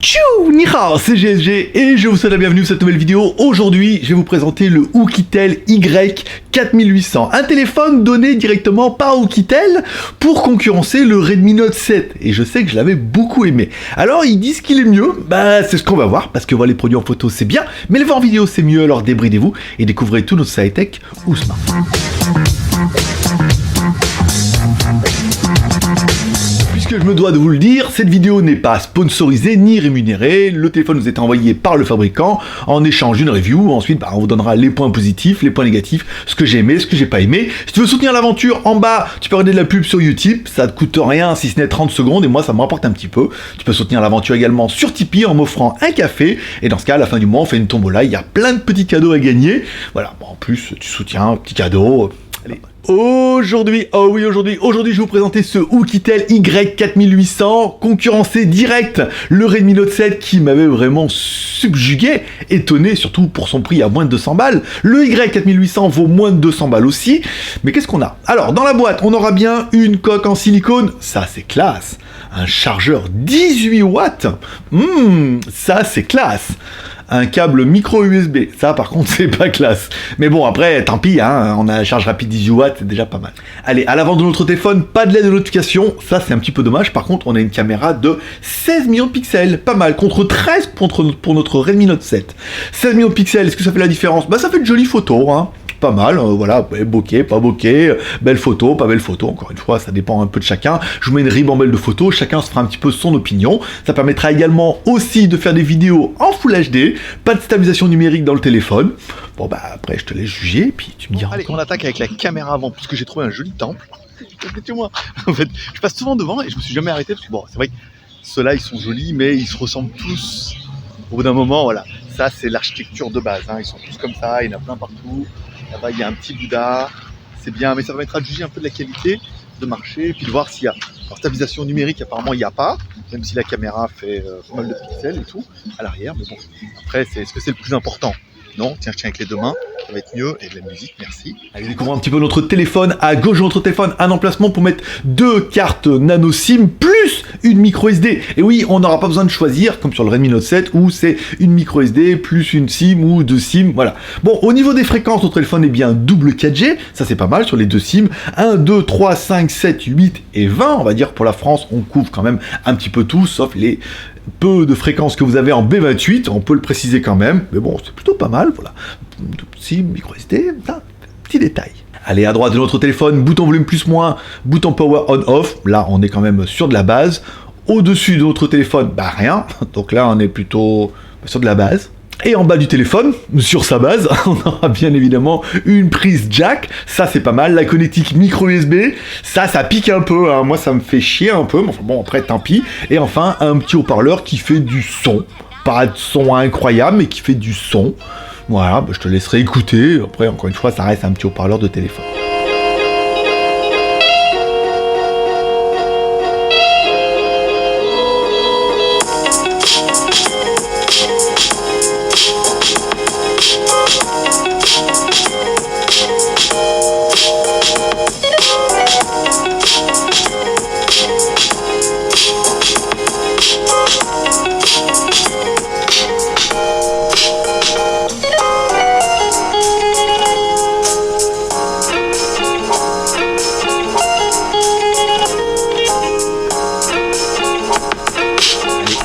Tchou, ni hao, c'est GSG et je vous souhaite la bienvenue pour cette nouvelle vidéo. Aujourd'hui, je vais vous présenter le Oukitel Y4800, un téléphone donné directement par Oukitel pour concurrencer le Redmi Note 7. Et je sais que je l'avais beaucoup aimé. Alors, ils disent qu'il est mieux, bah c'est ce qu'on va voir, parce que voir les produits en photo c'est bien, mais les voir en vidéo c'est mieux, alors débridez-vous et découvrez tout notre high-tech ou smart. Puisque je me dois de vous le dire, cette vidéo n'est pas sponsorisée ni rémunérée, le téléphone nous est envoyé par le fabricant en échange d'une review, ensuite on vous donnera les points positifs, les points négatifs, ce que j'ai aimé, ce que j'ai pas aimé. Si tu veux soutenir l'aventure, en bas, tu peux regarder de la pub sur Utip, ça te coûte rien si ce n'est 30 secondes et moi ça me rapporte un petit peu. Tu peux soutenir l'aventure également sur Tipeee en m'offrant un café, et dans ce cas, à la fin du mois, on fait une tombola, il y a plein de petits cadeaux à gagner. Voilà, bon, en plus, tu soutiens, petit cadeau. Allez. Aujourd'hui, aujourd'hui, je vais vous présenter ce Oukitel Y4800, concurrencé direct le Redmi Note 7 qui m'avait vraiment subjugué, étonné, surtout pour son prix à moins de 200 balles. Le Y4800 vaut moins de 200 balles aussi, mais qu'est-ce qu'on a? Alors, dans la boîte, on aura bien une coque en silicone, ça c'est classe, un chargeur 18 watts, ça c'est classe. Un câble micro USB, ça par contre c'est pas classe. Mais bon après, tant pis, hein, on a la charge rapide 18 watts, c'est déjà pas mal. Allez, à l'avant de notre téléphone, pas de LED de notification, ça c'est un petit peu dommage. Par contre, on a une caméra de 16 millions de pixels, pas mal, contre 13 pour notre Redmi Note 7. 16 millions de pixels, est-ce que ça fait la différence? Bah ça fait de jolies photos, hein. Pas mal, voilà, bokeh, pas bokeh, belle photo, pas belle photo, encore une fois, ça dépend un peu de chacun. Je vous mets une ribambelle de photos, chacun se fera un petit peu son opinion. Ça permettra également aussi de faire des vidéos en Full HD, pas de stabilisation numérique dans le téléphone. Bon bah après je te laisse juger, puis tu me diras. Allez, on attaque avec la caméra avant, puisque j'ai trouvé un joli temple. Moi. En fait, je passe souvent devant et je me suis jamais arrêté, parce que bon, c'est vrai que ceux-là ils sont jolis, mais ils se ressemblent tous. Au bout d'un moment, voilà, ça c'est l'architecture de base, hein. Ils sont tous comme ça, il y en a plein partout. Là-bas, il y a un petit Bouddha, c'est bien, mais ça permettra de juger un peu de la qualité de marché, puis de voir s'il y a. Alors, stabilisation numérique, apparemment, il n'y a pas, même si la caméra fait pas mal de pixels et tout, à l'arrière, mais bon, après, est-ce que c'est le plus important? Non, tiens, je tiens avec les deux mains, ça va être mieux, et de la musique, merci. Allez, découvrons un petit peu notre téléphone. À gauche de notre téléphone, un emplacement pour mettre 2 cartes nano SIM plus une micro SD. Et oui, on n'aura pas besoin de choisir, comme sur le Redmi Note 7, où c'est une micro SD plus une SIM ou 2 SIM, voilà. Bon, au niveau des fréquences, notre téléphone est bien double 4G, ça c'est pas mal sur les 2 SIM. 1, 2, 3, 5, 7, 8 et 20, on va dire pour la France, on couvre quand même un petit peu tout, sauf les peu de fréquences que vous avez en B28, on peut le préciser quand même, mais bon, c'est plutôt pas mal, voilà. SIM, micro SD, petit détail. Allez, à droite de notre téléphone, bouton volume plus moins, bouton power on off, là on est quand même sur de la base. Au-dessus de notre téléphone, bah rien, donc là on est plutôt sur de la base. Et en bas du téléphone, sur sa base, on aura bien évidemment une prise jack, ça c'est pas mal, la connectique micro USB, ça pique un peu, hein. Moi ça me fait chier un peu, mais enfin bon après tant pis. Et enfin un petit haut-parleur qui fait du son, pas de son incroyable mais qui fait du son. Voilà, bah, je te laisserai écouter, après encore une fois ça reste un petit haut-parleur de téléphone.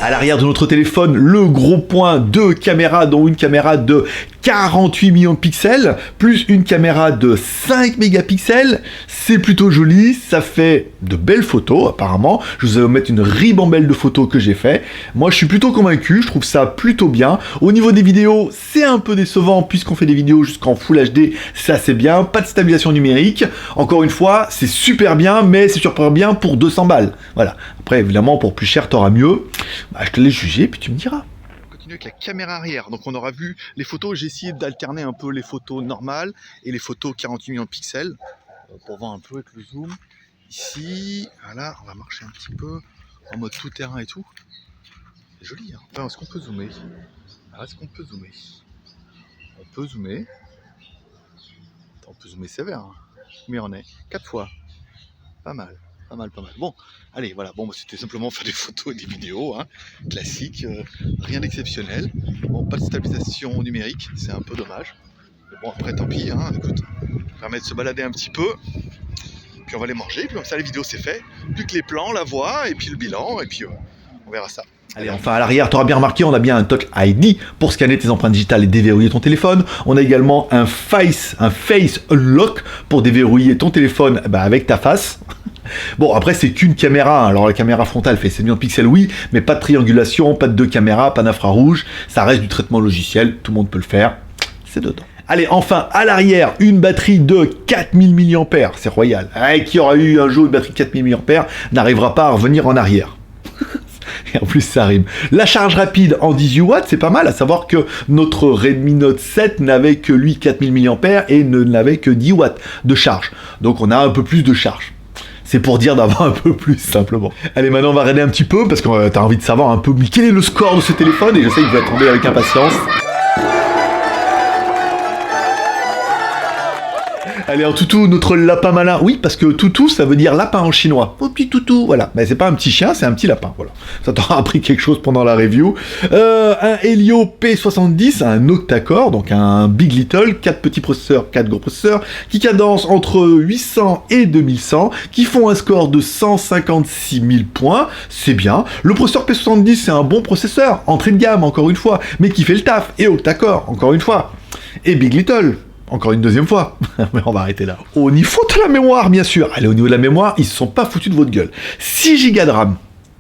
À l'arrière de notre téléphone, le gros point de caméra, dont une caméra de 48 millions de pixels, plus une caméra de 5 mégapixels, c'est plutôt joli, ça fait de belles photos apparemment, je vous vais mettre une ribambelle de photos que j'ai fait, moi je suis plutôt convaincu, je trouve ça plutôt bien. Au niveau des vidéos, c'est un peu décevant puisqu'on fait des vidéos jusqu'en Full HD, ça c'est bien, pas de stabilisation numérique, encore une fois, c'est super bien, mais c'est super bien pour 200 balles, voilà. Après évidemment pour plus cher t'auras mieux, bah, je te laisse juger puis tu me diras. Avec la caméra arrière, donc on aura vu les photos, j'ai essayé d'alterner un peu les photos normales et les photos 48 millions de pixels pour voir un peu avec le zoom. Ici, voilà, on va marcher un petit peu en mode tout terrain et tout. C'est joli, hein. Enfin, est-ce qu'on peut zoomer? Est-ce qu'on peut zoomer? On peut zoomer. Attends, on peut zoomer sévère, hein. Mais on est 4 fois. Pas mal. Pas mal. Bon, allez, voilà. Bon, c'était simplement faire des photos et des vidéos, hein, classiques, rien d'exceptionnel. Bon, pas de stabilisation numérique, c'est un peu dommage. Mais bon, après, tant pis, hein, écoute, ça permet de se balader un petit peu. Puis on va les manger, puis comme ça, les vidéos, c'est fait. Plus que les plans, la voix, et puis le bilan, et puis on verra ça. Allez, enfin à l'arrière, tu auras bien remarqué, on a bien un Touch ID pour scanner tes empreintes digitales et déverrouiller ton téléphone. On a également un Face Lock pour déverrouiller ton téléphone avec ta face. Bon, après, c'est qu'une caméra. Alors, la caméra frontale fait 7 millions de pixels, oui, mais pas de triangulation, pas de deux caméras, pas d'infrarouge. Ça reste du traitement logiciel, tout le monde peut le faire. C'est dedans. Allez, enfin, à l'arrière, une batterie de 4000 mAh. C'est royal. Qui aura eu un jour une batterie de 4000 mAh n'arrivera pas à revenir en arrière. Et en plus, ça rime. La charge rapide en 18 watts, c'est pas mal, à savoir que notre Redmi Note 7 n'avait que lui 4000 mAh et n'avait que 10 watts de charge. Donc, on a un peu plus de charge. C'est pour dire d'avoir un peu plus, simplement. Allez, maintenant, on va regarder un petit peu, parce que t'as envie de savoir un peu quel est le score de ce téléphone, et je sais que vous attendez avec impatience. Allez, en toutou, notre lapin malin. Oui, parce que toutou, ça veut dire lapin en chinois. Oh, petit toutou, voilà. Mais c'est pas un petit chien, c'est un petit lapin, voilà. Ça t'aura appris quelque chose pendant la review. Un Helio P70, un octa-core, donc un Big Little, 4 petits processeurs, 4 gros processeurs, qui cadencent entre 800 et 2100, qui font un score de 156 000 points. C'est bien. Le processeur P70, c'est un bon processeur, entrée de gamme, encore une fois, mais qui fait le taf. Et octa-core, encore une fois. Et Big Little. Encore une deuxième fois, mais on va arrêter là. Au niveau de la mémoire, bien sûr. Allez, au niveau de la mémoire, ils se sont pas foutus de votre gueule. 6 Go de RAM,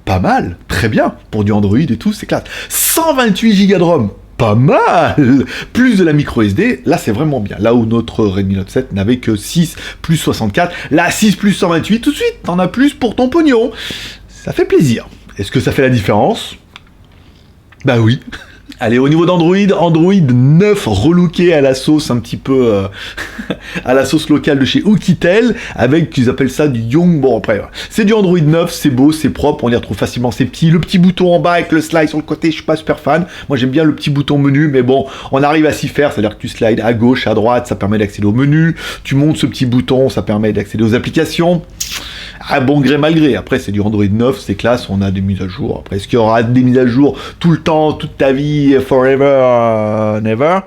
pas mal, très bien. Pour du Android et tout, c'est classe. 128 Go de ROM, pas mal. Plus de la micro SD, là c'est vraiment bien. Là où notre Redmi Note 7 n'avait que 6 plus 64, là 6 plus 128, tout de suite, t'en as plus pour ton pognon. Ça fait plaisir. Est-ce que ça fait la différence? Bah oui. Allez, au niveau d'Android, Android 9 relooké à la sauce un petit peu à la sauce locale de chez Oukitel, avec, ils appellent ça du Young. Bon, après, c'est du Android 9, c'est beau, c'est propre, on y retrouve facilement ces petits, le petit bouton en bas avec le slide sur le côté, je suis pas super fan. Moi, j'aime bien le petit bouton menu, mais bon, on arrive à s'y faire, c'est-à-dire que tu slides à gauche, à droite, ça permet d'accéder au menu, tu montes ce petit bouton, ça permet d'accéder aux applications. À bon gré mal gré. Après, c'est du Android 9, c'est classe, on a des mises à jour. Après, est-ce qu'il y aura des mises à jour tout le temps, toute ta vie, forever, never?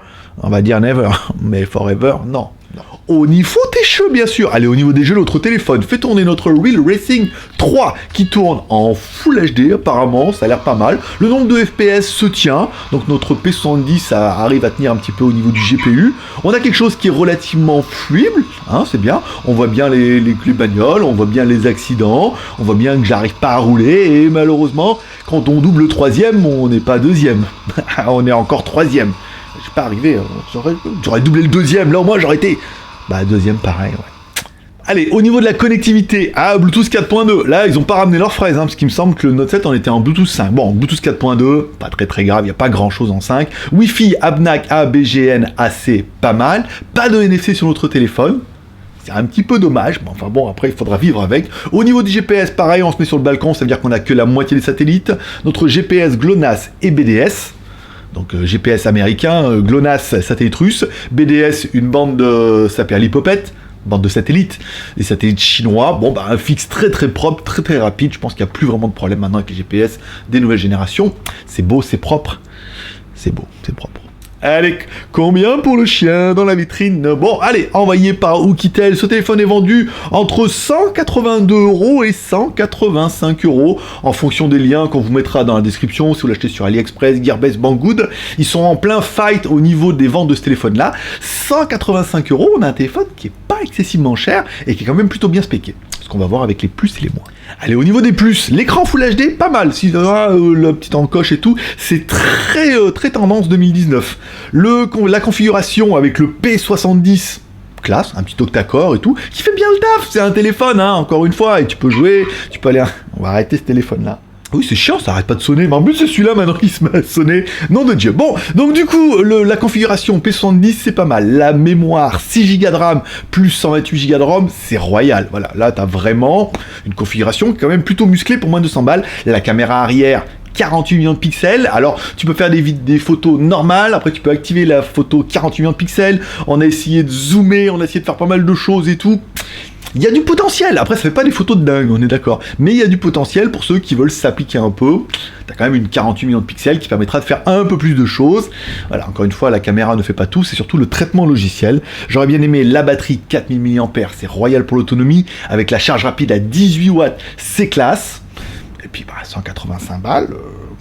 On va dire never, mais forever, non. Au niveau des jeux, bien sûr. Allez, au niveau des jeux, notre téléphone fait tourner notre Real Racing 3 qui tourne en Full HD, apparemment, ça a l'air pas mal. Le nombre de FPS se tient, donc notre P70 ça arrive à tenir un petit peu au niveau du GPU. On a quelque chose qui est relativement fluide, hein, c'est bien. On voit bien les bagnoles, on voit bien les accidents, on voit bien que j'arrive pas à rouler, et malheureusement, quand on double le troisième, on n'est pas deuxième. On est encore troisième. Je suis pas arrivé, j'aurais doublé le deuxième, là au moins j'aurais été... Bah deuxième pareil, ouais. Allez, au niveau de la connectivité, Bluetooth 4.2, là ils ont pas ramené leur fraise, parce qu'il me semble que le Note 7 en était en Bluetooth 5. Bon, Bluetooth 4.2, pas très grave, il n'y a pas grand chose en 5. Wi-Fi, ABNAC, ABGN, AC, pas mal. Pas de NFC sur notre téléphone. C'est un petit peu dommage, mais enfin bon, après il faudra vivre avec. Au niveau du GPS, pareil, on se met sur le balcon, ça veut dire qu'on a que la moitié des satellites. Notre GPS GLONASS et BDS. Donc GPS américain, GLONASS satellite russe, BDS une bande de, ça s'appelle l'Hippopète, bande de satellites, les satellites chinois, bon bah un fixe très propre, très rapide, je pense qu'il n'y a plus vraiment de problème maintenant avec les GPS des nouvelles générations, c'est beau, c'est propre, c'est beau, c'est propre. Allez, combien pour le chien dans la vitrine? Bon, allez, envoyé par Oukitel, ce téléphone est vendu entre 182 € et 185 € en fonction des liens qu'on vous mettra dans la description. Si vous l'achetez sur AliExpress, Gearbest, Banggood, ils sont en plein fight au niveau des ventes de ce téléphone-là. 185 €, on a un téléphone qui est pas excessivement cher et qui est quand même plutôt bien spéqué. Ce qu'on va voir avec les plus et les moins. Allez, au niveau des plus, l'écran Full HD, pas mal. Si la petite encoche et tout, c'est très tendance 2019. La configuration avec le P70, classe, un petit octa-core et tout, qui fait bien le taf. C'est un téléphone, hein, encore une fois, et tu peux jouer, tu peux aller... On va arrêter ce téléphone-là. Oui, c'est chiant, ça arrête pas de sonner, mais en plus c'est celui-là maintenant qui se met à sonner. Nom de Dieu. Bon, donc du coup, la configuration P70, c'est pas mal. La mémoire, 6 Go de RAM plus 128 Go de ROM, c'est royal. Voilà, là t'as vraiment une configuration quand même plutôt musclée pour moins de 200 balles. La caméra arrière, 48 millions de pixels, alors tu peux faire des photos normales, après tu peux activer la photo 48 millions de pixels, on a essayé de zoomer, on a essayé de faire pas mal de choses et tout. il y a du potentiel. Après, ça fait pas des photos de dingue, on est d'accord. Mais il y a du potentiel pour ceux qui veulent s'appliquer un peu. T'as quand même une 48 millions de pixels qui permettra de faire un peu plus de choses. Voilà, encore une fois, la caméra ne fait pas tout, c'est surtout le traitement logiciel. J'aurais bien aimé la batterie 4000 mAh, c'est royal pour l'autonomie. Avec la charge rapide à 18 watts, c'est classe. Et puis, 185 balles,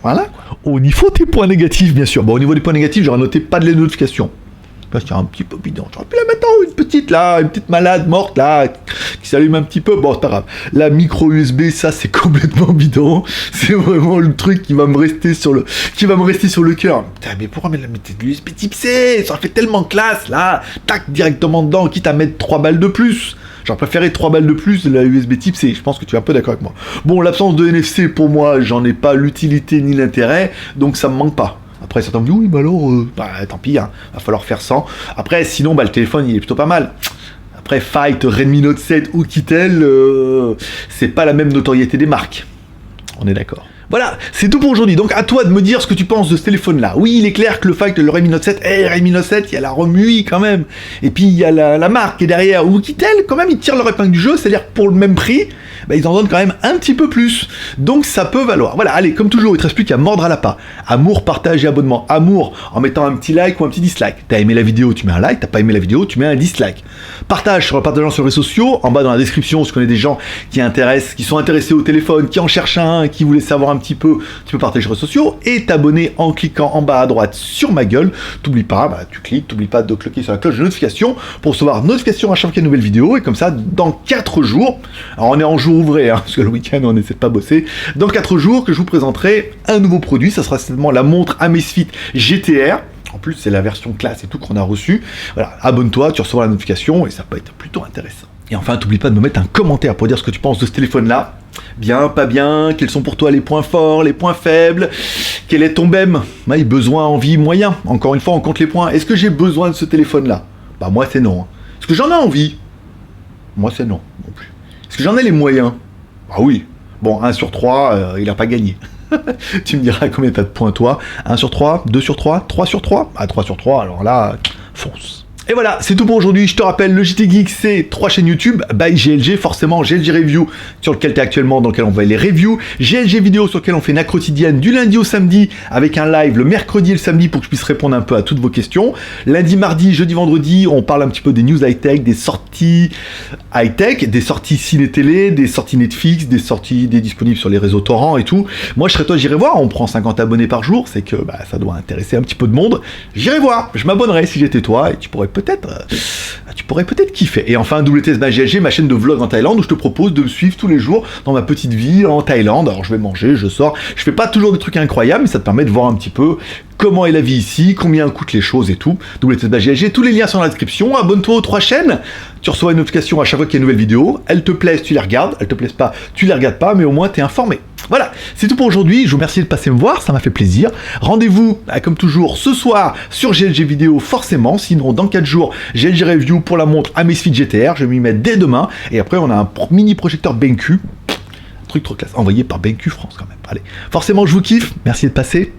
voilà. Au niveau des points négatifs, bien sûr. Bon, au niveau des points négatifs, j'aurais noté pas de les notifications. Parce qu'il y a un petit peu bidon. J'aurais pu la mettre en une petite malade morte là, qui s'allume un petit peu. Bon, c'est pas grave. La micro USB, ça c'est complètement bidon. C'est vraiment le truc qui va me rester sur le cœur. Putain, mais pourquoi mettre de l'USB type C? Ça aurait fait tellement classe là. Tac, directement dedans, quitte à mettre 3 balles de plus. J'aurais préféré 3 balles de plus de la USB type C. Je pense que tu es un peu d'accord avec moi. Bon, l'absence de NFC, pour moi, j'en ai pas l'utilité ni l'intérêt, donc ça me manque pas. Après, certains me disent, oui, mais alors, tant pis, hein, va falloir faire sans. Après, sinon, le téléphone, il est plutôt pas mal. Après, Fight, Redmi Note 7 ou Kitel, c'est pas la même notoriété des marques. On est d'accord. Voilà, c'est tout pour aujourd'hui. Donc, à toi de me dire ce que tu penses de ce téléphone-là. Oui, il est clair que le Fight, le Redmi Note 7, Redmi Note 7, il y a la remue quand même. Et puis, il y a la marque qui est derrière. Ou Kitel, quand même, ils tirent leur épingle du jeu, c'est-à-dire pour le même prix, ils en donnent quand même un petit peu plus. Donc ça peut valoir. Voilà, allez, comme toujours, il te reste plus qu'à mordre à l'appât. Amour, partage et abonnement. Amour en mettant un petit like ou un petit dislike. T'as aimé la vidéo, tu mets un like. T'as pas aimé la vidéo, tu mets un dislike. Partage sur le partageant sur les réseaux sociaux. En bas dans la description, si tu connais des gens qui sont intéressés au téléphone, qui en cherchent un, qui voulaient savoir un petit peu, tu peux partager sur les réseaux sociaux et t'abonner en cliquant en bas à droite sur ma gueule. T'oublies pas, tu cliques, t'oublies pas de cliquer sur la cloche de notification pour recevoir notification à chaque fois qu'il y a une nouvelle vidéo. Et comme ça, dans 4 jours, alors on est en jour ouvré, hein, parce que le week-end on essaie de pas bosser, dans 4 jours que je vous présenterai un nouveau produit. Ça sera certainement la montre Amazfit GTR. En plus, c'est la version classe et tout qu'on a reçu. Voilà, abonne-toi, tu recevras la notification et ça peut être plutôt intéressant. Et enfin, t'oublies pas de me mettre un commentaire pour dire ce que tu penses de ce téléphone-là. Bien, pas bien, quels sont pour toi les points forts, les points faibles, quel est ton BEM, besoin, envie, moyen. Encore une fois, on compte les points. Est-ce que j'ai besoin de ce téléphone-là? Moi, c'est non. Est-ce que j'en ai envie? Moi, c'est non, non plus. Est-ce que j'en ai les moyens? Oui. Bon, 1 sur 3, il n'a pas gagné. Tu me diras combien t'as de points, toi. 1 sur 3, 2 sur 3, 3 sur 3? 3 sur 3, alors là, fonce. Et voilà, c'est tout pour aujourd'hui. Je te rappelle, le JT Geek, c'est 3 chaînes YouTube, by GLG, forcément GLG Review, sur lequel tu es actuellement, dans lequel on voit les reviews, GLG Vidéo, sur lequel on fait une quotidienne du lundi au samedi, avec un live le mercredi et le samedi pour que je puisse répondre un peu à toutes vos questions. Lundi, mardi, jeudi, vendredi, on parle un petit peu des news high-tech, des sorties high-tech, des sorties ciné-télé, des sorties Netflix, des disponibles sur les réseaux torrents et tout. Moi, je serais toi, j'irai voir. On prend 50 abonnés par jour, c'est que ça doit intéresser un petit peu de monde. J'irai voir, je m'abonnerai si j'étais toi, et tu pourrais peut-être kiffer. Et enfin, WTS by GLG, ma chaîne de vlog en Thaïlande, où je te propose de me suivre tous les jours dans ma petite vie en Thaïlande. Alors je vais manger, je sors, je fais pas toujours des trucs incroyables, mais ça te permet de voir un petit peu comment est la vie ici, combien coûtent les choses et tout. WTS by GLG, tous les liens sont dans la description. Abonne-toi aux 3 chaînes, tu reçois une notification à chaque fois qu'il y a une nouvelle vidéo. Elles te plaisent, tu les regardes, elles te plaisent pas, tu les regardes pas, mais au moins t'es informé. Voilà, c'est tout pour aujourd'hui. Je vous remercie de passer me voir, ça m'a fait plaisir. Rendez-vous, comme toujours, ce soir sur GLG Vidéo, forcément. Sinon, dans 4 jours, GLG Review pour la montre Amazfit GTR. Je vais m'y mettre dès demain. Et après, on a un mini projecteur BenQ. Un truc trop classe, envoyé par BenQ France quand même. Allez, forcément, je vous kiffe. Merci de passer.